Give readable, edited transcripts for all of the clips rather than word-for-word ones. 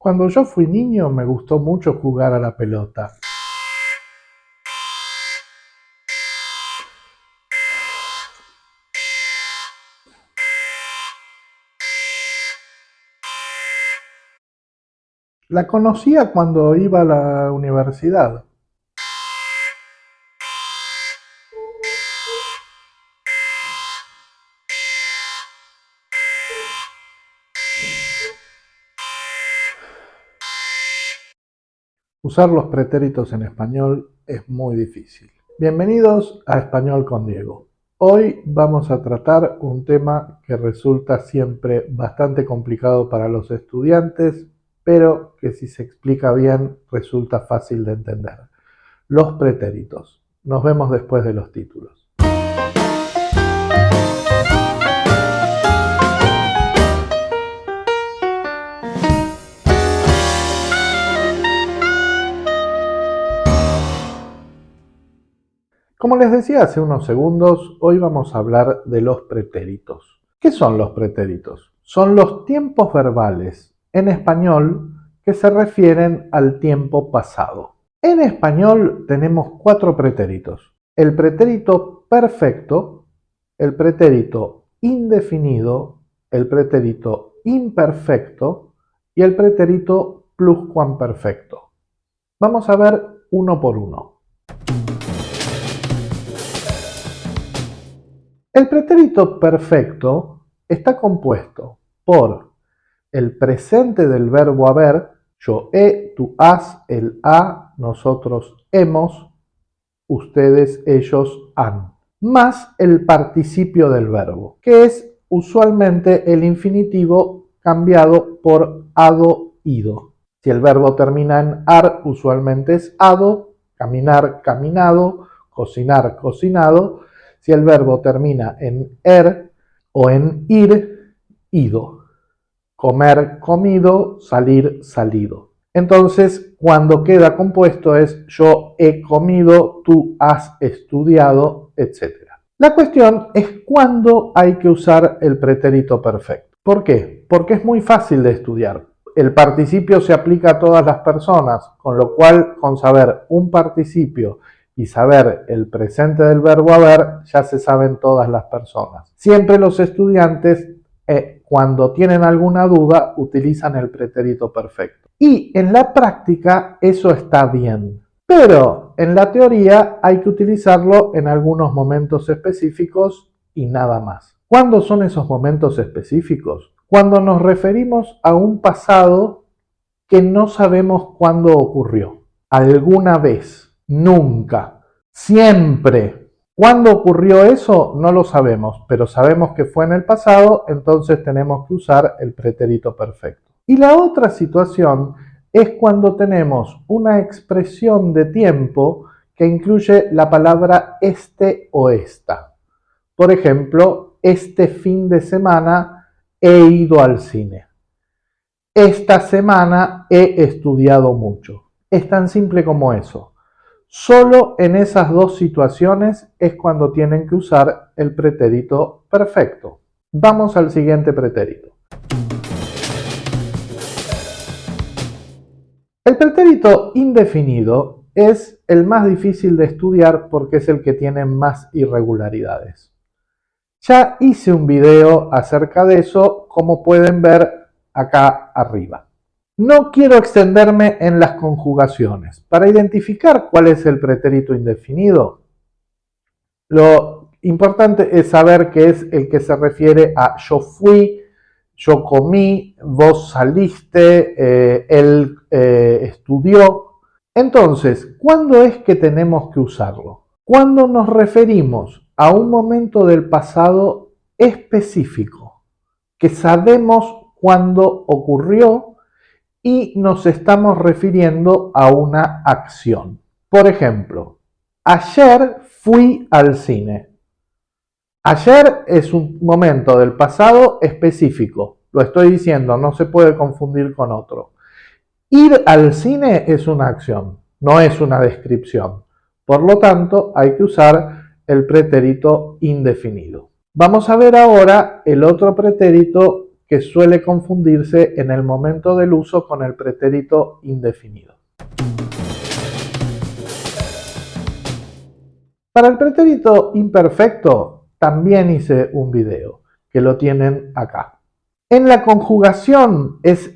Cuando yo fui niño me gustó mucho jugar a la pelota. La conocía cuando iba a la universidad. Usar los pretéritos en español es muy difícil. Bienvenidos a Español con Diego. Hoy vamos a tratar un tema que resulta siempre bastante complicado para los estudiantes, pero que si se explica bien resulta fácil de entender. Los pretéritos. Nos vemos después de los títulos. Como les decía hace unos segundos, hoy vamos a hablar de los pretéritos. ¿Qué son los pretéritos? Son los tiempos verbales en español que se refieren al tiempo pasado. En español tenemos 4 pretéritos. El pretérito perfecto, el pretérito indefinido, el pretérito imperfecto y el pretérito pluscuamperfecto. Vamos a ver uno por uno. El pretérito perfecto está compuesto por el presente del verbo haber, yo he, tú has, él ha, nosotros hemos, ustedes, ellos han, más el participio del verbo, que es usualmente el infinitivo cambiado por ado, ido. Si el verbo termina en ar, usualmente es ado, caminar, caminado, cocinar, cocinado. Si el verbo termina en er o en ir, ido. Comer, comido, salir, salido. Entonces, cuando queda compuesto es yo he comido, tú has estudiado, etc. La cuestión es cuándo hay que usar el pretérito perfecto. ¿Por qué? Porque es muy fácil de estudiar. El participio se aplica a todas las personas, con lo cual con saber un participio y saber el presente del verbo haber, ya se saben todas las personas. Siempre los estudiantes, cuando tienen alguna duda, utilizan el pretérito perfecto. Y en la práctica eso está bien. Pero en la teoría hay que utilizarlo en algunos momentos específicos y nada más. ¿Cuándo son esos momentos específicos? Cuando nos referimos a un pasado que no sabemos cuándo ocurrió. Alguna vez. Nunca, siempre. ¿Cuándo ocurrió eso? No lo sabemos, pero sabemos que fue en el pasado, entonces tenemos que usar el pretérito perfecto. Y la otra situación es cuando tenemos una expresión de tiempo que incluye la palabra este o esta. Por ejemplo, este fin de semana he ido al cine. Esta semana he estudiado mucho. Es tan simple como eso. Solo en esas dos situaciones es cuando tienen que usar el pretérito perfecto. Vamos al siguiente pretérito. El pretérito indefinido es el más difícil de estudiar porque es el que tiene más irregularidades. Ya hice un video acerca de eso, como pueden ver acá arriba. No quiero extenderme en las conjugaciones. Para identificar cuál es el pretérito indefinido, lo importante es saber que es el que se refiere a yo fui, yo comí, vos saliste, él estudió. Entonces, ¿cuándo es que tenemos que usarlo? Cuando nos referimos a un momento del pasado específico, que sabemos cuándo ocurrió, y nos estamos refiriendo a una acción. Por ejemplo, ayer fui al cine. Ayer es un momento del pasado específico. Lo estoy diciendo, no se puede confundir con otro. Ir al cine es una acción, no es una descripción. Por lo tanto, hay que usar el pretérito indefinido. Vamos a ver ahora el otro pretérito que suele confundirse en el momento del uso con el pretérito indefinido. Para el pretérito imperfecto también hice un video, que lo tienen acá. En la conjugación es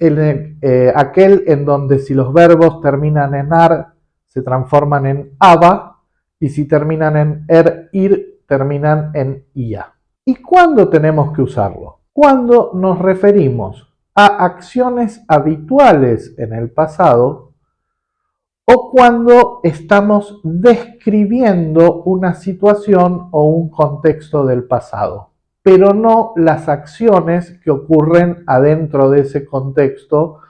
aquel en donde si los verbos terminan en ar, se transforman en aba, y si terminan en ir, terminan en ia. ¿Y cuándo tenemos que usarlo? Cuando nos referimos a acciones habituales en el pasado o cuando estamos describiendo una situación o un contexto del pasado, pero no las acciones que ocurren adentro de ese contexto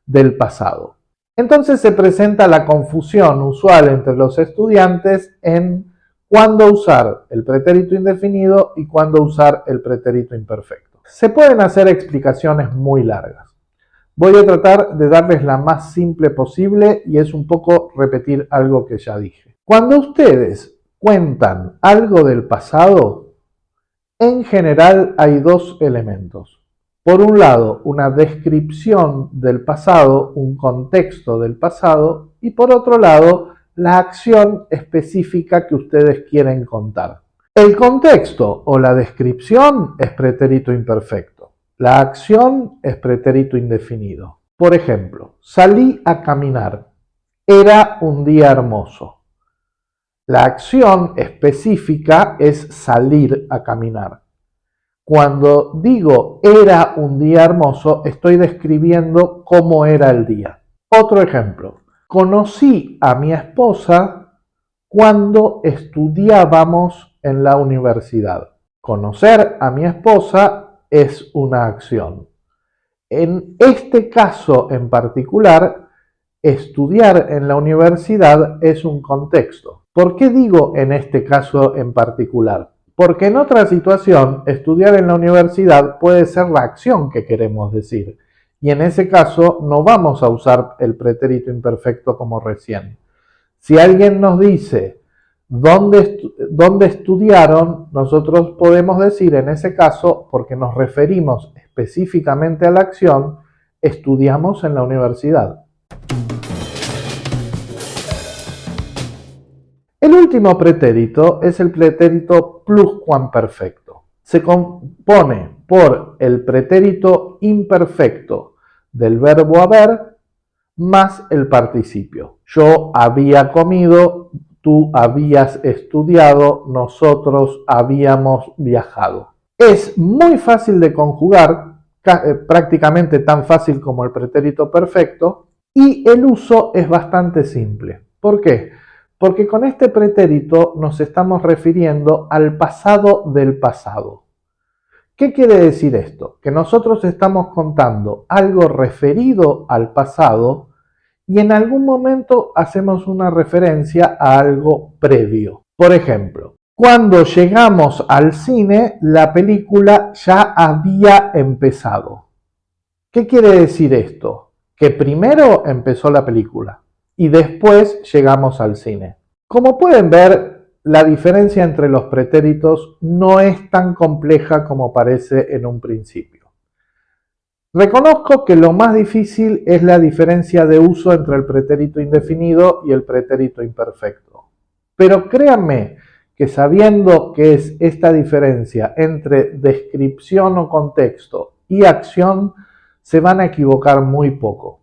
del pasado. Entonces se presenta la confusión usual entre los estudiantes en cuándo usar el pretérito indefinido y cuándo usar el pretérito imperfecto. Se pueden hacer explicaciones muy largas. Voy a tratar de darles la más simple posible y es un poco repetir algo que ya dije. Cuando ustedes cuentan algo del pasado, en general hay dos elementos. Por un lado, una descripción del pasado, un contexto del pasado, y por otro lado, la acción específica que ustedes quieren contar. El contexto o la descripción es pretérito imperfecto. La acción es pretérito indefinido. Por ejemplo, salí a caminar. Era un día hermoso. La acción específica es salir a caminar. Cuando digo era un día hermoso, estoy describiendo cómo era el día. Otro ejemplo. Conocí a mi esposa cuando estudiábamos en la universidad. Conocer a mi esposa es una acción. En este caso en particular, estudiar en la universidad es un contexto. ¿Por qué digo en este caso en particular? Porque en otra situación, estudiar en la universidad puede ser la acción que queremos decir. Y en ese caso no vamos a usar el pretérito imperfecto como recién. Si alguien nos dice ¿dónde estudiaron? Nosotros podemos decir en ese caso, porque nos referimos específicamente a la acción, estudiamos en la universidad. El último pretérito es el pretérito pluscuamperfecto. Se compone por el pretérito imperfecto del verbo haber más el participio. Yo había comido, tú habías estudiado, nosotros habíamos viajado. Es muy fácil de conjugar, prácticamente tan fácil como el pretérito perfecto, y el uso es bastante simple. ¿Por qué? Porque con este pretérito nos estamos refiriendo al pasado del pasado. ¿Qué quiere decir esto? Que nosotros estamos contando algo referido al pasado y en algún momento hacemos una referencia a algo previo. Por ejemplo, cuando llegamos al cine, la película ya había empezado. ¿Qué quiere decir esto? Que primero empezó la película y después llegamos al cine. Como pueden ver, la diferencia entre los pretéritos no es tan compleja como parece en un principio. Reconozco que lo más difícil es la diferencia de uso entre el pretérito indefinido y el pretérito imperfecto. Pero créanme que sabiendo que es esta diferencia entre descripción o contexto y acción, se van a equivocar muy poco.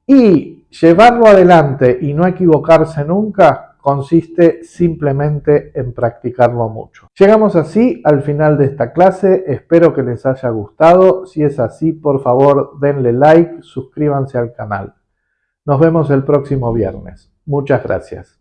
Y llevarlo adelante y no equivocarse nunca consiste simplemente en practicarlo mucho. Llegamos así al final de esta clase, espero que les haya gustado. Si es así, por favor denle like, suscríbanse al canal. Nos vemos el próximo viernes. Muchas gracias.